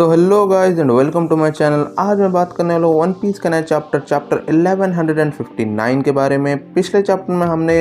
तो hello guys and welcome to my channel. आज मैं बात करने वाला हूँ वन पीस का नया चैप्टर 1159 के बारे में। पिछले चैप्टर में हमने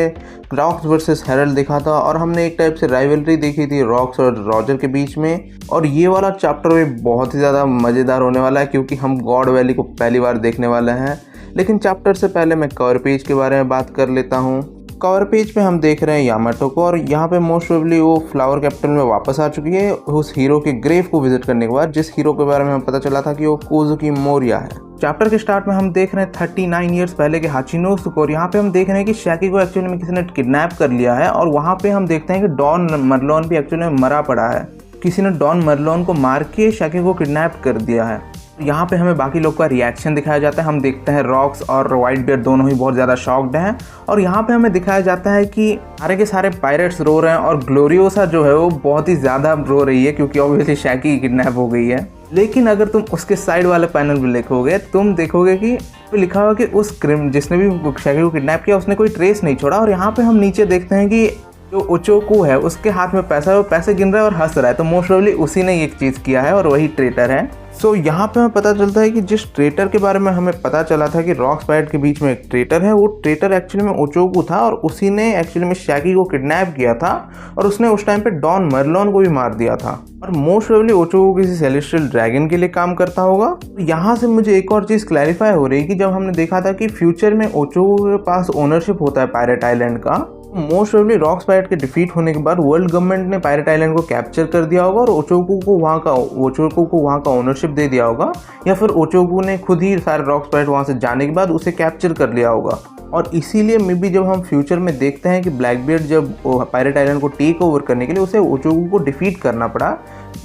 रॉक्स वर्सेस हेरल्ड देखा था और हमने एक टाइप से राइवलरी देखी थी रॉक्स और रॉजर के बीच में। और ये वाला चैप्टर भी बहुत ही ज़्यादा मज़ेदार होने वाला है क्योंकि हम गॉड वैली को पहली बार देखने वाले हैं। लेकिन चैप्टर से पहले मैं कवर पेज के बारे में बात कर लेता हूँ। कवर पेज पे हम देख रहे हैं यामाटो को और यहाँ पे मोस्ट प्रोबेबली वो फ्लावर कैपिटल में वापस आ चुकी है उस हीरो के ग्रेव को विजिट करने के बाद, जिस हीरो के बारे में हमें पता चला था कि वो कोजुकी मोरिया है। चैप्टर के स्टार्ट में हम देख रहे हैं 39 ईयर्स पहले के हाचिनोसु को और यहाँ पे हम देख रहे हैं कि शैकी को एक्चुअली में किसी ने किडनैप कर लिया है और वहाँ पे हम देखते हैं कि डॉन मरलोन भी एक्चुअली में मरा पड़ा है। किसी ने डॉन मरलोन को मार के शैकी को किडनैप कर दिया है। यहाँ पे हमें बाकी लोग का रिएक्शन दिखाया जाता है। हम देखते हैं रॉक्स और वाइट बियर्ड दोनों ही बहुत ज़्यादा शॉक्ड हैं और यहाँ पे हमें दिखाया जाता है कि सारे के सारे पायरेट्स रो रहे हैं और ग्लोरियोसा जो है वो बहुत ही ज़्यादा रो रही है क्योंकि ऑब्वियसली शैकी किडनैप हो गई है। लेकिन अगर तुम उसके साइड वाले पैनल में देखोगे तुम देखोगे कि लिखा हुआ कि उस जिसने भी शैकी को किडनैप किया उसने कोई ट्रेस नहीं छोड़ा। और यहाँ पे हम नीचे देखते हैं कि जो ओचोकू है उसके हाथ में पैसा है, वो पैसे गिन रहा है और हंस रहा है, तो मोस्ट प्रोबेबली उसी ने एक चीज़ किया है और वही ट्रेटर है। सो यहाँ पे हमें पता चलता है कि जिस ट्रेटर के बारे में हमें पता चला था कि रॉक्स पायरेट के बीच में एक ट्रेटर है, वो ट्रेटर एक्चुअली में ओचोकू था और उसी ने एक्चुअली में शैकी को किडनैप किया था और उसने उस टाइम पे डॉन मरलोन को भी मार दिया था। और मोस्ट प्रोबेबली ओचोकू किसी सेलेस्टियल ड्रैगन के लिए काम करता होगा। यहाँ से मुझे एक और चीज़ क्लैरिफाई हो रही है कि जब हमने देखा था कि फ्यूचर में ओचोकू के पास ओनरशिप होता है पायरेट आइलैंड का, मोस्ट प्रोबेबली रॉक्स पायरेट के डिफीट होने के बाद वर्ल्ड गवर्नमेंट ने पायरेट आइलैंड को कैप्चर कर दिया होगा और ओचोकू को वहाँ का ओनरशिप दे दिया होगा, या फिर ओचोकू ने खुद ही सारे रॉक्स पायरेट वहाँ से जाने के बाद उसे कैप्चर कर लिया होगा। और इसीलिए मे बी जब हम फ्यूचर में देखते हैं कि ब्लैकबियर्ड जब पायरेट आइलैंड को टेक ओवर करने के लिए उसे ओचोकू को डिफीट करना पड़ा,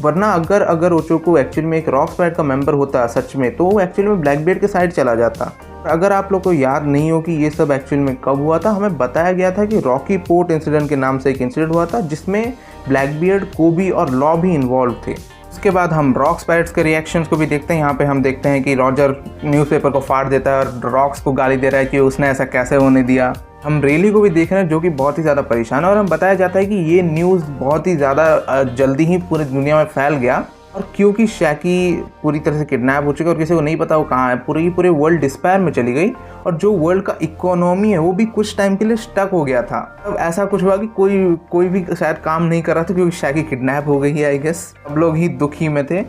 वरना अगर ओचोकू एक्चुअली में एक रॉक्स पायरेट का मेंबर होता सच में तो वो एक्चुअली में ब्लैकबियर्ड के साइड चला जाता। अगर आप लोग को याद नहीं हो कि ये सब एक्चुअल में कब हुआ था, हमें बताया गया था कि रॉकी पोर्ट इंसिडेंट के नाम से एक इंसिडेंट हुआ था जिसमें ब्लैकबियर्ड, कोबी और लॉ भी इन्वॉल्व थे। उसके बाद हम रॉक्स पायरेट्स के रिएक्शंस को भी देखते हैं। यहाँ पे हम देखते हैं कि रॉजर न्यूज़पेपर को फाड़ देता है और रॉक्स को गाली दे रहा है कि उसने ऐसा कैसे होने दिया। हम रेली को भी देख रहे हैं जो कि बहुत ही ज़्यादा परेशान है और हम बताया जाता है कि ये न्यूज़ बहुत ही ज़्यादा जल्दी ही पूरी दुनिया में फैल गया और क्योंकि शैकी पूरी तरह से किडनैप हो चुकी है और किसी को नहीं पता वो कहाँ है, पूरे वर्ल्ड डिस्पेयर में चली गई और जो वर्ल्ड का इकोनॉमी है वो भी कुछ टाइम के लिए स्टक हो गया था। अब ऐसा कुछ हुआ कि कोई भी शायद काम नहीं कर रहा था क्योंकि शैकी किडनैप हो गई है। आई गेस सब लोग ही दुखी में थे।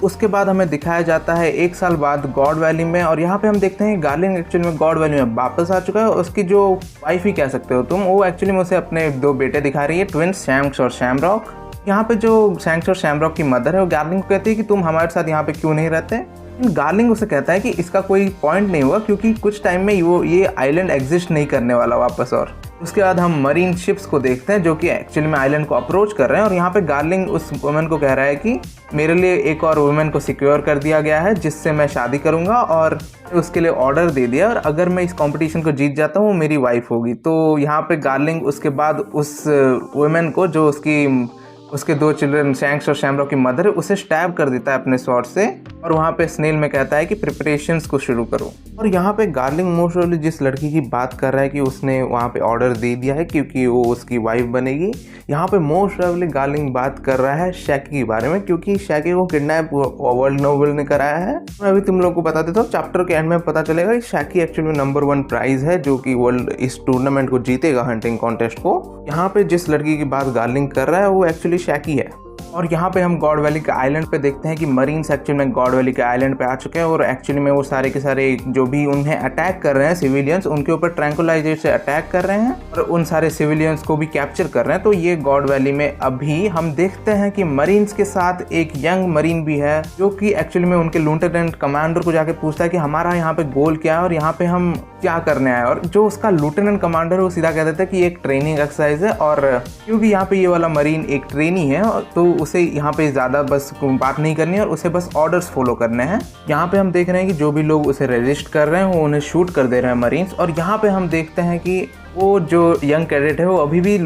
उसके बाद हमें दिखाया जाता है एक साल बाद गॉड वैली में और यहाँ पे हम देखते हैं गार्लिंग एक्चुअली में गॉड वैली में वापस आ चुका है। उसकी जो वाइफ ही कह सकते हो तुम, वो एक्चुअली में उसे अपने दो बेटे दिखा रही है, ट्विंस शैंक्स और शैमरॉक। यहाँ पे जो शैंक्स और शैमरॉक की मदर है वो गार्लिंग को कहती है कि तुम हमारे साथ यहाँ पे क्यों नहीं रहते। गार्लिंग उसे कहता है कि इसका कोई पॉइंट नहीं हुआ क्योंकि कुछ टाइम में ये आइलैंड एग्जिस्ट नहीं करने वाला वापस। और उसके बाद हम मरीन शिप्स को देखते हैं जो कि एक्चुअली में आइलैंड को अप्रोच कर रहे हैं और यहाँ पे गार्लिंग उस वुमेन को कह रहा है कि मेरे लिए एक और वुमेन को सिक्योर कर दिया गया है जिससे मैं शादी करूँगा और उसके लिए ऑर्डर दे दिया और अगर मैं इस कंपटीशन को जीत जाता हूँ वो मेरी वाइफ होगी। तो यहाँ पे गार्लिंग उसके बाद उस वुमेन को जो उसके दो चिल्ड्रन शैंक्स और शैमरॉक की मदर है उसे स्टैब कर देता है अपने स्वॉर्ड से और वहाँ पे स्नेल में कहता है कि प्रिपरेशंस को शुरू करो। और यहाँ पे गार्लिंग मोस्ट प्रोबेबली जिस लड़की की बात कर रहा है कि उसने वहाँ पे ऑर्डर दे दिया है क्योंकि वो उसकी वाइफ बनेगी, यहाँ पे मोस्ट प्रोबेबली गार्लिंग बात कर रहा है शैकी के बारे में क्योंकि शैकी को किडनैप वर्ल्ड नोबल ने कराया है। मैं अभी तुम लोग को बता देता हूँ, चैप्टर के एंड में पता चलेगा कि शैकी एक्चुअली नंबर 1 प्राइज है जो कि वर्ल्ड इस टूर्नामेंट को जीतेगा, हंटिंग कॉन्टेस्ट को। यहाँ पे जिस लड़की की बात गार्लिंग कर रहा है वो एक्चुअली शैकी है। और यहाँ पे हम गॉड वैली के आइलैंड पे देखते हैं कि मरीन्स एक्चुअली में गॉड वैली के आइलैंड पे आ चुके हैं और एक्चुअली में वो सारे के सारे जो भी उन्हें अटैक कर रहे हैं सिविलियंस, उनके ऊपर ट्रैंकुलाइजर से अटैक कर रहे हैं और उन सारे सिविलियंस को भी कैप्चर कर रहे हैं। तो ये गॉड वैली में अभी हम देखते हैं कि मरीन्स के साथ एक यंग मरीन भी है जो कि एक्चुअली में उनके लेफ्टिनेंट कमांडर को जाके पूछता है कि हमारा यहाँ पे गोल क्या है और यहाँ पे हम क्या करने आए। और जो उसका लेफ्टिनेंट कमांडर है वो सीधा कह देता है कि एक ट्रेनिंग एक्सरसाइज है और क्योंकि यहाँ पे ये वाला मरीन एक ट्रेनी है तो उसे यहाँ पे ज़्यादा बस बात नहीं करनी है और उसे बस ऑर्डर्स फॉलो करने हैं। यहाँ पे हम देख रहे हैं कि जो भी लोग उसे रेजिस्ट कर रहे हैं वो उन्हें शूट कर दे रहे हैं मरीन्स। और यहाँ पे हम देखते हैं कि वो जो यंग कैडेट है वो अभी भी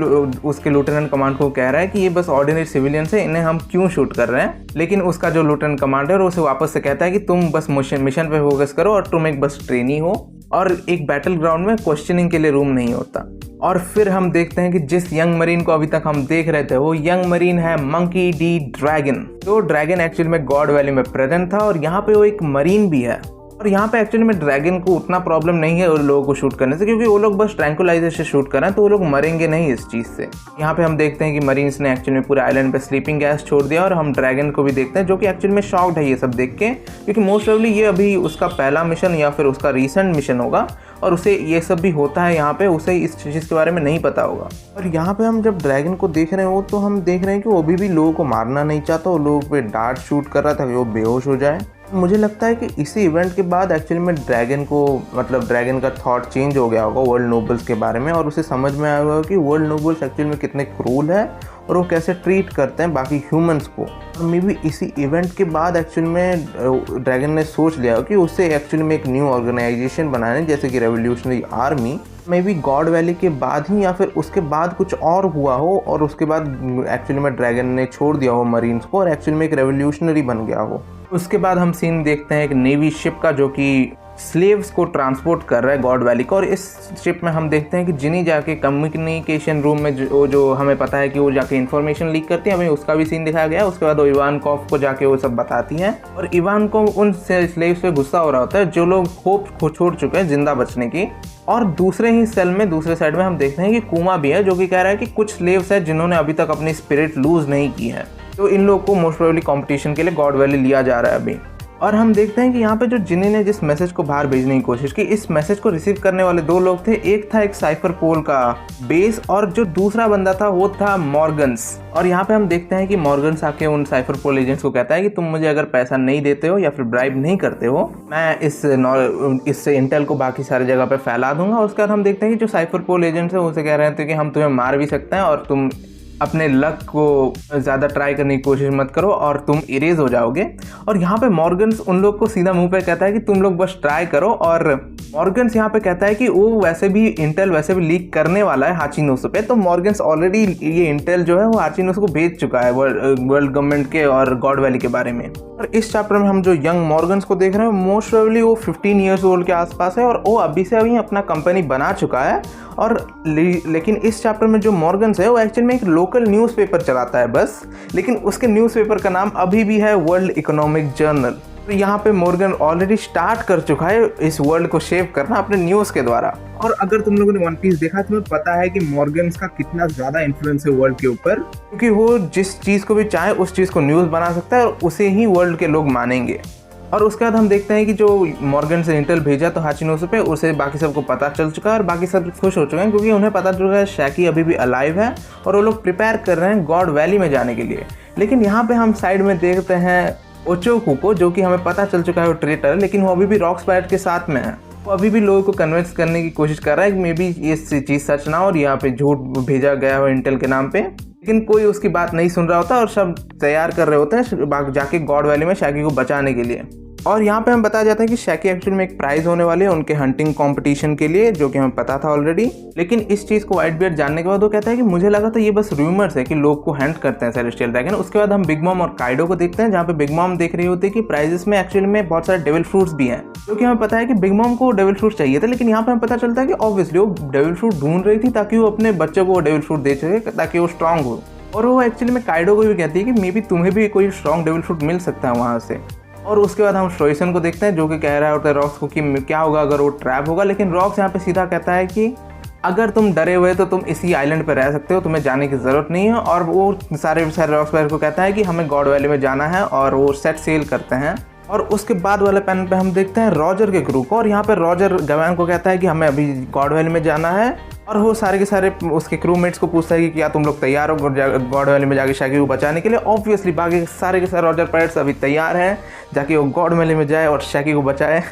उसके लेफ्टिनेंट कमांड को कह रहा है कि ये बस ऑर्डिनरी सिविलियंस है, इन्हें हम क्यों शूट कर रहे हैं। लेकिन उसका जो लेफ्टिनेंट कमांडर है उसे वापस से कहता है कि तुम बस मिशन पे फोकस करो और तुम एक बस ट्रेनी हो। और एक बैटल ग्राउंड में क्वेश्चनिंग के लिए रूम नहीं होता। और फिर हम देखते हैं कि जिस यंग मरीन को अभी तक हम देख रहे थे वो यंग मरीन है मंकी डी ड्रैगन। तो ड्रैगन एक्चुअली में गॉड वैली में प्रेजेंट था और यहाँ पे वो एक मरीन भी है। और यहाँ पे एक्चुअली में ड्रैगन को उतना प्रॉब्लम नहीं है उन लोगों को शूट करने से, क्योंकि वो लोग बस ट्रैंकुलाइजर से शूट कर रहे हैं, तो वो लोग मरेंगे नहीं इस चीज़ से। यहाँ पे हम देखते हैं कि मरीन्स ने एक्चुअली में पूरे आइलैंड पे स्लीपिंग गैस छोड़ दिया और हम ड्रैगन को भी देखते हैं जो कि एक्चुअली में शॉक्ड है ये सब देख के, क्योंकि मोस्ट प्रोबेबली ये अभी उसका पहला मिशन या फिर उसका रिसेंट मिशन होगा और उसे ये सब भी होता है यहाँ पे, उसे इस चीज़ के बारे में नहीं पता होगा। और यहाँ पे हम जब ड्रैगन को देख रहे हो तो हम देख रहे हैं कि वो अभी भी लोगों को मारना नहीं चाहता, वो लोगों पे डार्ट शूट कर रहा था कि वो बेहोश हो जाए। मुझे लगता है कि इसी इवेंट के बाद एक्चुअली में ड्रैगन को मतलब ड्रैगन का थॉट चेंज हो गया होगा वर्ल्ड नोबल्स के बारे में, और उसे समझ में आया होगा कि वर्ल्ड नोबल्स एक्चुअली में कितने क्रूल है और वो कैसे ट्रीट करते हैं बाकी ह्यूमंस को। और मे बी इसी इवेंट के बाद एक्चुअली में ड्रैगन ने सोच लिया कि उसे एक्चुअली में एक न्यू ऑर्गेनाइजेशन बनाने, जैसे कि revolutionary army. May be God valley के बाद ही या फिर उसके बाद कुछ और हुआ हो और उसके बाद एक्चुअली में ड्रैगन ने छोड़ दिया हो मरीन्स को और एक्चुअली में एक रेवोल्यूशनरी बन गया हो। उसके बाद हम सीन देखते हैं एक नेवी शिप का जो कि स्लेव्स को ट्रांसपोर्ट कर रहा है गॉड वैली को। और इस शिप में हम देखते हैं कि जिनी जाके कम्युनिकेशन रूम में जो हमें पता है कि वो जाके इन्फॉर्मेशन लीक करती है, हमें उसका भी सीन दिखाया गया है। उसके बाद वो इवानकोव को जाके वो सब बताती हैं और इवानकोव उन स्लेव्स पे गुस्सा हो रहा होता है जो लोग होप को छोड़ चुके हैं जिंदा बचने की। और दूसरे ही सेल में दूसरे साइड में हम देखते हैं कि कुमा भी है जो कि कह रहा है कि कुछ स्लेव्स हैं जिन्होंने अभी तक अपनी स्पिरिट लूज नहीं की है, तो इन लोगों को मोस्ट प्रोबेबली कंपटीशन के लिए गॉड वैली लिया जा रहा है अभी। और हम देखते हैं कि यहाँ पे जो जिनी ने जिस मैसेज को बाहर भेजने की कोशिश की, इस मैसेज को रिसीव करने वाले दो लोग थे। एक था एक साइफर पोल का बेस और जो दूसरा बंदा था वो था मॉर्गन्स। और यहाँ पे हम देखते हैं कि मॉर्गन्स आके उन साइफर पोल एजेंट्स को कहता है कि तुम मुझे अगर पैसा नहीं देते हो या फिर ब्राइब नहीं करते हो, मैं इससे इंटेल को बाकी सारी जगह पे फैला दूंगा। उसके बाद हम देखते हैं कि जो साइफर पोल एजेंट्स है उसे कह रहे थे कि हम तुम्हें मार भी सकते हैं और तुम अपने लक को ज़्यादा ट्राई करने की कोशिश मत करो और तुम इरेज हो जाओगे। और यहाँ पे मॉर्गन्स उन लोग को सीधा मुंह पे कहता है कि तुम लोग बस ट्राई करो। और मॉर्गन्स यहाँ पे कहता है कि वो वैसे भी इंटेल वैसे भी लीक करने वाला है हाचिनोसो पे, तो मॉर्गन्स ऑलरेडी ये इंटेल जो है वो हाचिनोसो को भेज चुका है वर्ल्ड गवर्नमेंट के और गॉड वैली के बारे में। और इस चैप्टर में हम जो यंग मॉर्गन्स को देख रहे हैं मोस्ट प्रोबेबली वो 15 ईयर्स ओल्ड के आसपास है और वो अभी से अभी अपना कंपनी बना चुका है। और लेकिन इस चैप्टर में जो मॉर्गन्स है वो एक्चुअली में एक लोकल न्यूज़पेपर चलाता है बस, लेकिन उसके न्यूज़पेपर का नाम अभी भी है वर्ल्ड इकोनॉमिक जर्नल। तो यहाँ पे मॉर्गन ऑलरेडी स्टार्ट कर चुका है इस वर्ल्ड को शेप करना अपने न्यूज़ के द्वारा। और अगर तुम लोगों ने वन पीस देखा तो तुम्हें पता है कि मॉर्गन्स का कितना ज़्यादा इन्फ्लुएंस है वर्ल्ड के ऊपर, क्योंकि वो जिस चीज़ को भी चाहे उस चीज़ को न्यूज़ बना सकता है और उसे ही वर्ल्ड के लोग मानेंगे। और उसके बाद हम देखते हैं कि जो मॉर्गन से इंटेल भेजा तो हाचिनोसो पे, उसे बाकी सबको पता चल चुका है और बाकी सब खुश हो चुके हैं क्योंकि उन्हें पता चल रहा है शैकी अभी भी अलाइव है और वो लोग प्रिपेयर कर रहे हैं गॉड वैली में जाने के लिए। लेकिन यहाँ पे हम साइड में देखते हैं ओचोकू को, जो कि हमें पता चल चुका है वो ट्रेटर है, लेकिन वो अभी भी रॉक स्पाइरट के साथ में है। वो अभी भी लोगों को कन्विंस करने की कोशिश कर रहा है कि मे बी ये चीज़ सच ना हो और यहाँ पे झूठ भेजा गया हो इंटेल के नाम पे, लेकिन कोई उसकी बात नहीं सुन रहा होता और सब तैयार कर रहे होते हैं जाके गॉड वैली में शैकी को बचाने के लिए। और यहाँ पे हम बताया जाता है कि शैकी एक्चुअली में एक प्राइज़ होने वाली है उनके हंटिंग कंपटीशन के लिए, जो कि हमें पता था ऑलरेडी। लेकिन इस चीज़ को व्हाइट बियर्ड जानने के बाद वो कहता है कि मुझे लगा था ये बस रूमर्स है कि लोग को हंट करते हैं सेलेस्टियल ड्रैगन। उसके बाद हम बिग मॉम और काइडो को देखते हैं, जहाँ पे बिग मॉम देख रही होती है कि प्राइजेस में एक्चुअली में बहुत सारे डेविल फ्रूट्स भी हैं, क्योंकि हमें पता है कि बिग मॉम को डेविल फ्रूट चाहिए था। लेकिन यहाँ पे हमें पता चलता है कि ऑब्वियसली वो डेविल फ्रूट ढूंढ रही थी ताकि वो अपने बच्चों को वो डेविल फ्रूट दे सके ताकि वो स्ट्रांग हो। और वो एक्चुअली में काइडो को भी कहती है कि मे बी तुम्हें भी कोई स्ट्रॉन्ग डेविल फ्रूट मिल सकता है वहाँ से। और उसके बाद हम स्टोइसन को देखते हैं जो कि कह रहा होता है रॉक्स को कि क्या होगा अगर वो ट्रैप होगा। लेकिन रॉक्स यहाँ पे सीधा कहता है कि अगर तुम डरे हुए तो तुम इसी आइलैंड पर रह सकते हो, तुम्हें जाने की ज़रूरत नहीं है। और वो सारे रॉक्स को कहता है कि हमें गॉड वैली में जाना है और वो सेट सेल करते हैं। और उसके बाद वाले पैनल पे हम देखते हैं रॉजर के क्रू को, और यहाँ पे रॉजर गवैन को कहता है कि हमें अभी गॉड वैली में जाना है। और वो सारे के सारे उसके क्रूमेट्स को पूछता है कि क्या तुम लोग तैयार हो गॉड वैली में जाके शैकी को बचाने के लिए। ऑब्वियसली बाकी सारे के सारे रॉजर पायरेट्स अभी तैयार हैं जाके वो गॉड वैली में जाए और शैकी को बचाए।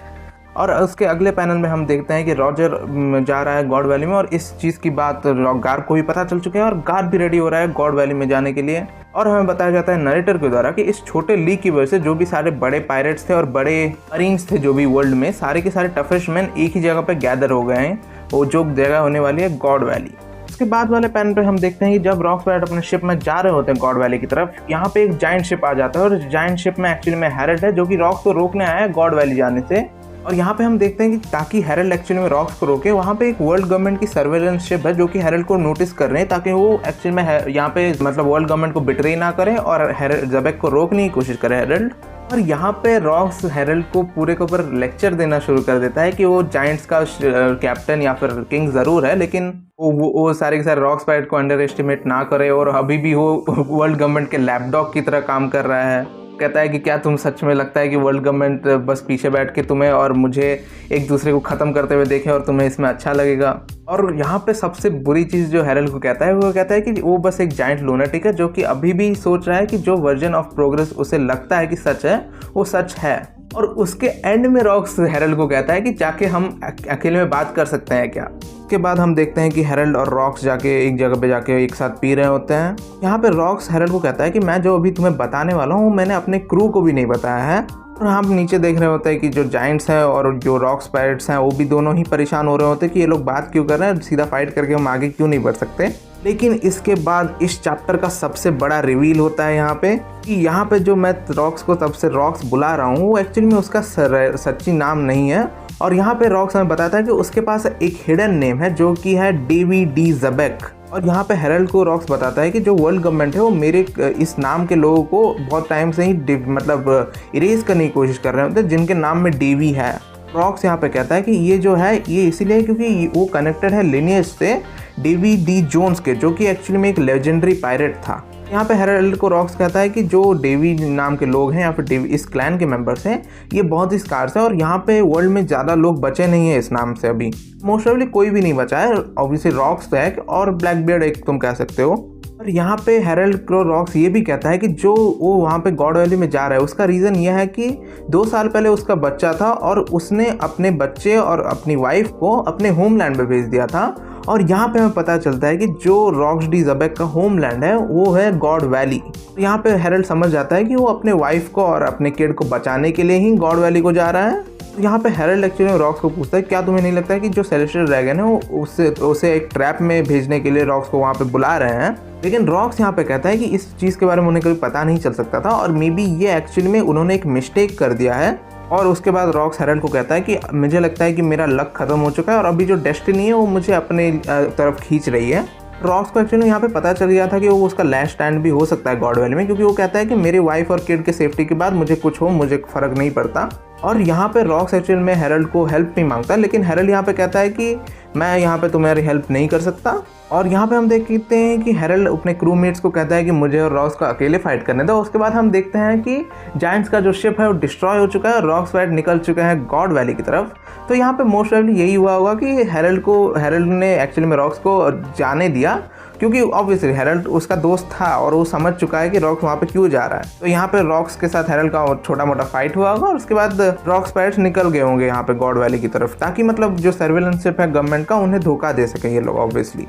और उसके अगले पैनल में हम देखते हैं कि रॉजर जा रहा है गॉड वैली में और इस चीज़ की बात गार्ड को भी पता चल चुकी है और गार्ड भी रेडी हो रहा है गॉड वैली में जाने के लिए। और हमें बताया जाता है नरेटर के द्वारा कि इस छोटे लीक की वजह से जो भी सारे बड़े पायरेट्स थे और बड़े मरीन्स थे जो भी वर्ल्ड में, सारे के सारे टफेस्ट मैन एक ही जगह पे गैदर हो गए हैं। वो जो जगह होने वाली है गॉड वैली। उसके बाद वाले पैनल पे हम देखते हैं कि जब रॉक स्पाइरट अपने शिप में जा रहे होते हैं गॉड वैली की तरफ, यहाँ पे एक जाइंट शिप आ जाता है और इस जाइंट शिप में एक्चुअली में हैरेट है जो कि रॉक को रोकने आया है गॉड वैली जाने से। और यहाँ पे हम देखते हैं कि ताकि हेरल्ड एक्चुअली में रॉक्स को रोके, वहाँ पे एक वर्ल्ड गवर्नमेंट की सर्वेलेंस शिप है जो कि हेरल्ड को नोटिस कर रहे हैं ताकि वो एक्चुअली में यहाँ पे मतलब वर्ल्ड गवर्नमेंट को बिट्रे ना करे और ज़ेबेक को रोकने की कोशिश करे हेरल्ड। और यहाँ पे रॉक्स हेरल्ड को पूरे के ऊपर लेक्चर देना शुरू कर देता है कि वो जायंट्स का कैप्टन या फिर किंग ज़रूर है, लेकिन वो सारे के सारे रॉक्स पायरेट को अंडर एस्टिमेट ना करे और अभी भी वो वर्ल्ड गवर्नमेंट के लैपडॉग की तरह काम कर रहा है। कहता है कि क्या तुम सच में लगता है कि वर्ल्ड गवर्नमेंट बस पीछे बैठ के तुम्हें और मुझे एक दूसरे को ख़त्म करते हुए देखे और तुम्हें इसमें अच्छा लगेगा। और यहाँ पे सबसे बुरी चीज़ जो हेरल्ड को कहता है वो कहता है कि वो बस एक जाइंट लूनाटिक है जो कि अभी भी सोच रहा है कि जो वर्जन ऑफ प्रोग्रेस उसे लगता है कि सच है वो सच है। और उसके एंड में रॉक्स हेरल्ड को कहता है कि जाके हम अकेले में बात कर सकते हैं क्या। उसके बाद हम देखते हैं कि हेरल्ड और रॉक्स जाके एक जगह पे जाके एक साथ पी रहे होते हैं। यहाँ पे रॉक्स हेरल्ड को कहता है कि मैं जो अभी तुम्हें बताने वाला हूँ मैंने अपने क्रू को भी नहीं बताया है। और हम नीचे देख रहे होते हैं कि जो जायंट्स हैं और जो रॉक्स पायरेट्स हैं वो भी दोनों ही परेशान हो रहे होते हैं कि ये लोग बात क्यों कर रहे हैं, सीधा फाइट करके हम आगे क्यों नहीं बढ़ सकते। लेकिन इसके बाद इस चैप्टर का सबसे बड़ा रिवील होता है यहाँ पे कि यहाँ पे जो मैं रॉक्स को तब से रॉक्स बुला रहा हूँ वो एक्चुअली में उसका सच्ची नाम नहीं है। और यहाँ पे रॉक्स हमें बताता है कि उसके पास एक हिडन नेम है जो कि है डेवी डी ज़ेबेक। और यहाँ पे हेरल्ड को रॉक्स बताता है कि जो वर्ल्ड गवर्नमेंट है वो मेरे इस नाम के लोगों को बहुत टाइम से ही मतलब इरेज करने की कोशिश कर रहे होते हैं जिनके नाम में डेवी है। रॉक्स यहाँ पे कहता है कि ये जो है ये इसीलिए क्योंकि वो कनेक्टेड है लिनियज से डेवी डी जोन्स के, जो कि एक्चुअली में एक लेजेंडरी पायरेट था। यहाँ पे हेरल्ड को रॉक्स कहता है कि जो डेवी नाम के लोग हैं या फिर डेवी इस क्लैन के मेंबर्स हैं ये बहुत ही स्कार्स है और यहाँ पे वर्ल्ड में ज़्यादा लोग बचे नहीं हैं इस नाम से। अभी मोस्ट ऑफली कोई भी नहीं बचा है। ऑब्वियसली रॉक्स है और ब्लैकबियर्ड एक तुम कह सकते हो। और यहाँ पे हेरल्ड को रॉक्स ये भी कहता है कि जो वो वहाँ पे गॉड वैली में जा रहा है उसका रीज़न ये है कि 2 साल पहले उसका बच्चा था और उसने अपने बच्चे और अपनी वाइफ को अपने होमलैंड में भेज दिया था। और यहाँ पे हमें पता चलता है कि जो रॉक्स डी ज़ेबेक का होमलैंड है वो है गॉड वैली। यहाँ पे हेरल्ड समझ जाता है कि वो अपने वाइफ को और अपने किड को बचाने के लिए ही गॉड वैली को जा रहा है। यहाँ पे हेरल्ड एक्चुअली रॉक्स को पूछता है क्या तुम्हें नहीं लगता है कि जो सेलेस्टियल ड्रैगन है वो उसे एक ट्रैप में भेजने के लिए रॉक्स को वहाँ पे बुला रहे हैं। लेकिन रॉक्स यहाँ पे कहता है कि इस चीज़ के बारे में उन्हें कभी पता नहीं चल सकता था और मे बी ये एक्चुअली में उन्होंने एक मिस्टेक कर दिया है। और उसके बाद रॉक्स हेरल्ड को कहता है कि मुझे लगता है कि मेरा लक ख़त्म हो चुका है और अभी जो डेस्टिनी है वो मुझे अपने तरफ खींच रही है। रॉक्स को एक्चुअली यहाँ पे पता चल गया था कि वो उसका लास्ट स्टैंड भी हो सकता है गॉड वैली में, क्योंकि वो कहता है कि मेरी वाइफ और किड के सेफ्टी के बाद मुझे कुछ हो मुझे फ़र्क नहीं पड़ता। और यहाँ पे रॉक्स एक्चुअली में हेरल्ड को हेल्प नहीं मांगता, लेकिन हेरल्ड यहाँ पे कहता है कि मैं यहाँ पे तुम्हारी हेल्प नहीं कर सकता। और यहाँ पे हम देखते हैं कि हेरल्ड अपने क्रू मेट्स को कहता है कि मुझे और रॉक्स को अकेले फाइट करने दो। उसके बाद हम देखते हैं कि जायंट्स का जो शिप है वो डिस्ट्रॉय हो चुका है और रॉक्स फाइट निकल चुके हैं गॉड वैली की तरफ। तो यहाँ पे मोस्ट ऑफली यही हुआ होगा कि हेरल्ड ने एक्चुअली में रॉक्स को जाने दिया, क्योंकि ऑब्वियसली हेरल्ड उसका दोस्त था और वो समझ चुका है कि रॉक्स वहाँ पे क्यों जा रहा है। तो यहाँ पे रॉक्स के साथ हेरल्ड का छोटा मोटा फाइट हुआ होगा और उसके बाद रॉक्स पायरेट्स निकल गए होंगे यहाँ पे गॉड वैली की तरफ, ताकि मतलब जो सर्वेलेंस शिप है गवर्नमेंट का उन्हें धोखा दे सके ये लोग ऑब्वियसली।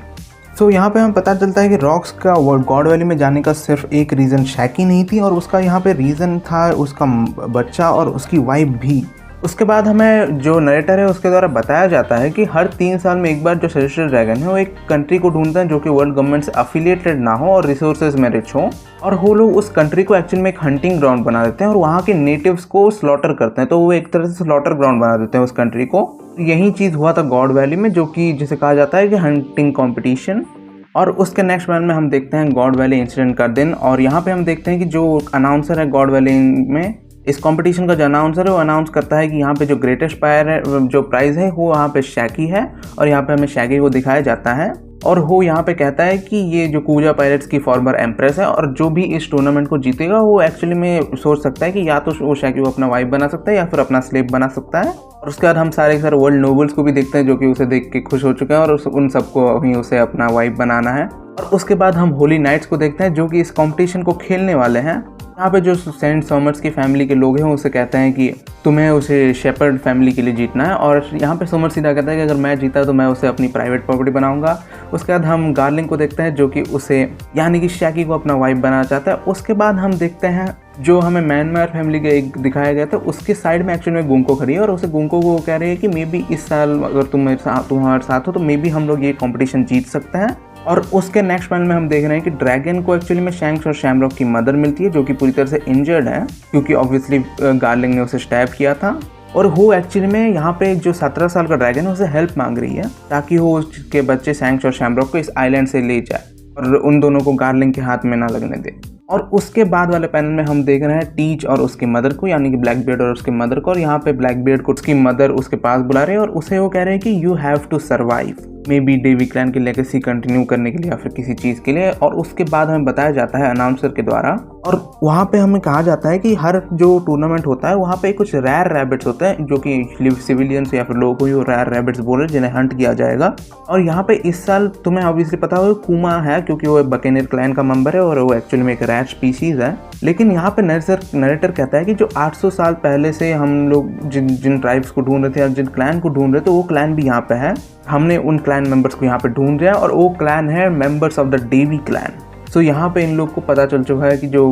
तो यहाँ पे हमें पता चलता है कि रॉक्स का गॉड वैली में जाने का सिर्फ एक रीज़न शैकी नहीं थी और उसका यहाँ पे रीज़न था उसका बच्चा और उसकी वाइफ भी। उसके बाद हमें जो नरेटर है उसके द्वारा बताया जाता है कि हर 3 साल में एक बार जो सेलेस्टियल ड्रैगन है वो एक कंट्री को ढूंढते हैं जो कि वर्ल्ड गवर्नमेंट से अफिलिएटेड ना हो और रिसोर्सेज में रिच हो, और वो लोग उस कंट्री को एक्चुअली में एक हंटिंग ग्राउंड बना देते हैं और वहाँ के नेटिव्स को स्लॉटर करते हैं। तो वो एक तरह से स्लॉटर ग्राउंड बना देते हैं उस कंट्री को। यही चीज़ हुआ था गॉड वैली में, जो कि जिसे कहा जाता है कि हंटिंग कॉम्पिटिशन। और उसके नेक्स्ट वन में हम देखते हैं गॉड वैली इंसिडेंट का दिन, और यहाँ पे हम देखते हैं कि जो अनाउंसर है गॉड वैली में इस कंपटीशन का जो अनाउंसर है वो अनाउंस करता है कि यहाँ पे जो ग्रेटेस्ट पायर है जो प्राइज़ है वो यहाँ पे शैकी है, और यहाँ पे हमें शैकी को दिखाया जाता है। और वो यहाँ पे कहता है कि ये जो कूजा पायरेट्स की फॉर्मर एम्प्रेस है और जो भी इस टूर्नामेंट को जीतेगा वो एक्चुअली में सोच सकता है कि या तो वो शैकी को अपना वाइफ बना सकता है या फिर अपना स्लेव बना सकता है। और उसके बाद हम सारे वर्ल्ड नोबल्स को भी देखते हैं जो कि उसे देख के खुश हो चुके हैं और उन सबको अभी उसे अपना वाइफ बनाना है। और उसके बाद हम होली नाइट्स को देखते हैं जो कि इस कॉम्पिटिशन को खेलने वाले हैं। यहाँ पे जो सेंट सोमर्स की फैमिली के लोग हैं उसे कहते हैं कि तुम्हें उसे शेपर्ड फैमिली के लिए जीतना है, और यहाँ पे सोमर सीधा कहता है कि अगर मैं जीता तो मैं उसे अपनी प्राइवेट प्रॉपर्टी बनाऊंगा। उसके बाद हम गार्लिंग को देखते हैं जो कि उसे यानी कि शैकी को अपना वाइफ बनाना चाहता है। उसके बाद हम देखते हैं जो हमें म्यांमार फैमिली का एक दिखाया गया था उसके साइड में एक्चुअली में गुंको खड़ी है और उसे गुंको को कह रही है कि मे बी इस साल अगर तुम हमारे साथ हो तो मे बी हम लोग ये कॉम्पिटिशन जीत सकते हैं। और उसके नेक्स्ट पॉइंट में हम देख रहे हैं कि ड्रैगन को एक्चुअली में शैंक्स और शैमरॉक की मदर मिलती है जो कि पूरी तरह से इंजर्ड है क्योंकि ऑब्वियसली गार्लिंग ने उसे स्टैब किया था। और वो एक्चुअली में यहाँ पे जो 17 साल का ड्रैगन है उसे हेल्प मांग रही है ताकि वो उसके बच्चे शैंक्स और शैमरॉक को इस आइलैंड से ले जाए और उन दोनों को गार्लिंग के हाथ में ना लगने दे। और उसके बाद वाले पैनल में हम देख रहे हैं टीच और उसकी मदर को, यानी कि ब्लैकबीयर्ड और उसकी मदर को। और यहाँ पे ब्लैकबीयर्ड को उसकी मदर उसके पास बुला रहे हैं और उसे वो कह रहे हैं कि you have to survive, maybe डेवी क्लैन की लेगेसी कंटिन्यू करने के लिए या फिर किसी चीज़ के लिए। और उसके बाद हमें बताया जाता है अनाउंसर के द्वारा, और वहाँ पे हमें कहा जाता है कि हर जो टूर्नामेंट होता है वहाँ पे कुछ रेयर रैबिट्स होते हैं जो कि सिविलियंस या फिर लोगों को ही रेयर रैबिट्स बोल रहे हैं जिन्हें हंट किया जाएगा। और यहाँ पे इस साल तुम्हें ऑब्वियसली पता होगा कुमा है क्योंकि वो बकेनियर क्लैन का मेंबर है और वो एक्चुअली में एक रैट स्पीशीज है। लेकिन यहाँ पे नरेटर कहता है कि जो 800 साल पहले से हम लोग जिन ट्राइब्स को ढूंढ रहे थे या जिन क्लैन को ढूंढ रहे थे वो क्लैन भी यहाँ पे है। हमने उन क्लैन मेंबर्स को यहाँ पे ढूंढ रहे हैं और वो क्लैन है members of the Davy clan. So यहाँ पे इन लोग को पता चल चुका है कि जो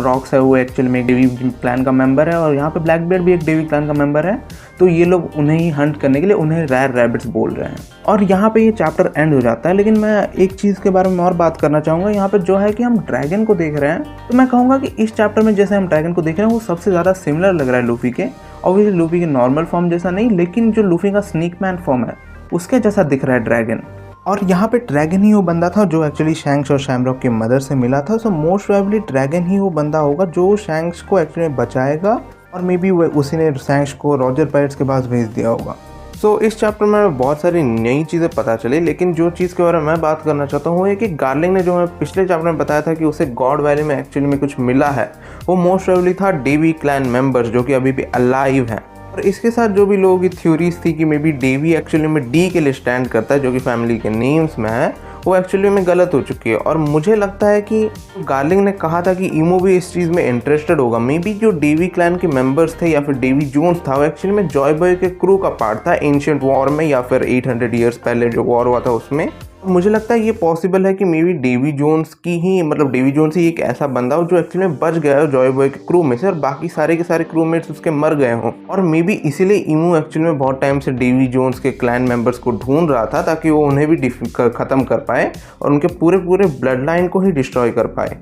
रॉक्स है वो एक्चुअली में डेवी क्लैन का मेंबर है और यहाँ पे ब्लैकबीयर्ड भी एक डेवी क्लैन का मेंबर है। तो ये लोग उन्हें ही हंट करने के लिए उन्हें रेयर रैबिट्स बोल रहे हैं और यहाँ पे ये चैप्टर एंड हो जाता है। लेकिन मैं एक चीज़ के बारे में और बात करना चाहूँगा। यहाँ पे जो है कि हम ड्रैगन को देख रहे हैं तो मैं कहूँगा कि इस चैप्टर में जैसे हम ड्रैगन को देख रहे हैं वो सबसे ज़्यादा सिमिलर लग रहा है लूफी के। ऑब्वियसली लूफी के नॉर्मल फॉर्म जैसा नहीं, लेकिन जो लूफी का स्नीक मैन फॉर्म है उसके जैसा दिख रहा है ड्रैगन। और यहाँ पे ड्रैगन ही वो बंदा था जो एक्चुअली शैंक्स और शैमरॉक की मदर से मिला था। सो मोस्ट प्रोबेबली ड्रैगन ही वो बंदा होगा जो शैंक्स को एक्चुअली बचाएगा और मे बी उसी ने शैंक्स को रॉजर पायरेट्स के पास भेज दिया होगा। सो इस चैप्टर में बहुत सारी नई चीज़ें पता चली, लेकिन जो चीज़ के बारे में मैं बात करना चाहता हूँ वो है कि गार्लिंग ने जो मैं पिछले चैप्टर में बताया था कि उसे गॉड वैली में एक्चुअली में कुछ मिला है, वो मोस्ट प्रोबेबली था डेवी क्लैन मेंबर्स जो कि अभी भी अलाइव हैं। और इसके साथ जो भी लोगों की थ्योरीज थी कि मे बी डेवी एक्चुअली में डी के लिए स्टैंड करता है जो कि फैमिली के नेम्स में है, वो एक्चुअली में गलत हो चुकी है। और मुझे लगता है कि गार्लिंग ने कहा था कि ईमो भी इस चीज़ में इंटरेस्टेड होगा। मे बी जो डेवी क्लैन के मेंबर्स थे या फिर डेवी जोन्स था वो एक्चुअली में जॉय बॉय के क्रू का पार्ट था एंशिएंट वॉर में या फिर 800 ईयर्स पहले जो वॉर हुआ था उसमें। मुझे लगता है ये पॉसिबल है कि मे बी डेवी जोन्स की ही डेवी जोन्स ही एक ऐसा बंदा हो जो एक्चुअली में बच गया हो जॉय बॉय के क्रू में से और बाकी सारे के सारे क्रूमेट्स उसके मर गए हों। और मे बी इसीलिए ईमो एक्चुअली में बहुत टाइम से डेवी जोन्स के क्लैन मेंबर्स को ढूंढ रहा था ताकि वो उन्हें भी ख़त्म कर पाए और उनके पूरे ब्लड लाइन को ही डिस्ट्रॉय कर पाए।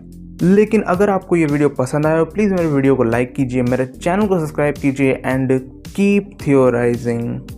लेकिन अगर आपको ये वीडियो पसंद आया हो प्लीज़ मेरे वीडियो को लाइक कीजिए, मेरे चैनल को सब्सक्राइब कीजिए एंड कीप थियोराइजिंग।